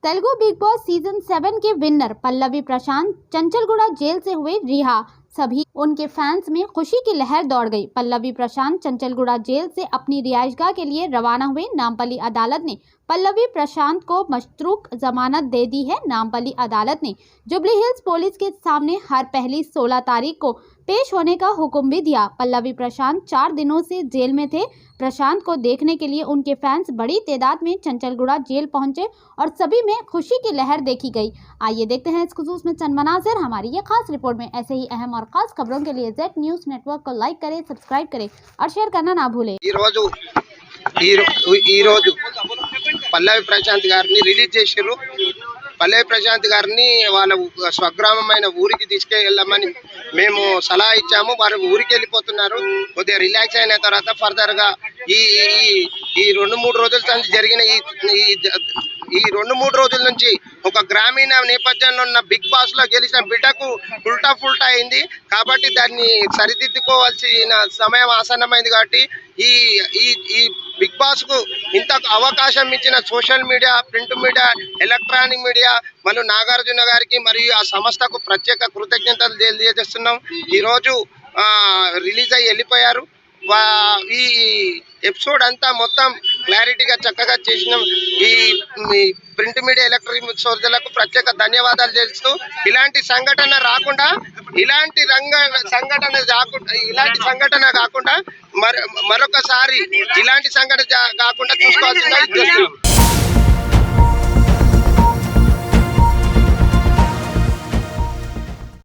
Telugu big boss season 7 के winner Pallavi प्रशांत Chanchalguda jail से हुए रिहा। सभी उनके फैंस में खुशी की लहर दौड़ गई। पल्लवी प्रशांत चंचलगुड़ा जेल से अपनी रिहाइशगाह के लिए रवाना हुए। नामपल्ली अदालत ने पल्लवी प्रशांत को मशरूक जमानत दे दी है। नामपल्ली अदालत ने जुबली हिल्स पुलिस के सामने हर पहली 16 तारीख को पेश होने का हुक्म भी दिया। पल्लवी प्रशांत 4 दिनों से जेल में थे। प्रशांत को देखने के लिए उनके फैंस बड़ी तादाद में चंचलगुड़ा जेल पहुंचे और सभी में खुशी की लहर देखी गई। आइए देखते हैं इस खुसूस में चंद मनाज़िर हमारी ये खास रिपोर्ट में। ऐसे ही अहम और खास खबरों के लिए जेड न्यूज़ नेटवर्क को लाइक करें, सब्सक्राइब करें और शेयर करना ना भूलें। పల్లవి ప్రశాంత్ గారిని రిలీజ్ చేశారు. పల్లవి ప్రశాంత్ గారిని వాళ్ళ స్వగ్రామమైన ఊరికి తీసుకెళ్ళమని మేము సలహా ఇచ్చాము. వారు ఊరికి వెళ్ళిపోతున్నారు. కొద్దిగా రిలాక్స్ అయిన తర్వాత ఫర్దర్ గా ఈ ఈ 2-3 రోజుల నుంచి జరిగిన ఈ 2-3 రోజుల నుంచి ఒక గ్రామీణ నేపథ్యంలో ఉన్న బిగ్ బాస్ లో గెలిచిన బిడ్డకు ఉల్టా అయింది. కాబట్టి దాన్ని సరిదిద్దుకోవాల్సిన సమయం ఆసన్నమైంది. కాబట్టి ఈ ఈ బిగ్ బాస్ కు ఇంత అవకాశం ఇచ్చిన social media, print media, electronic media మరియు నాగార్జున గారికి మరియు ఆ సంస్థకు ప్రత్యేక కృతజ్ఞతలు తెలియజేస్తున్నాం. ఈరోజు రిలీజ్ అయ్యి వెళ్ళిపోయారు. ఈ ఎపిసోడ్ అంతా మొత్తం క్లారిటీగా చక్కగా చేసినాం. ఈ ప్రింట్ మీడియా, ఎలక్ట్రానిక్ సోదరులకు ప్రత్యేక ధన్యవాదాలు తెలుస్తూ ఇలాంటి సంఘటన కాకుండా మరొకసారి ఇలాంటి సంఘటన కాకుండా చూసుకోవాల్సిందిగా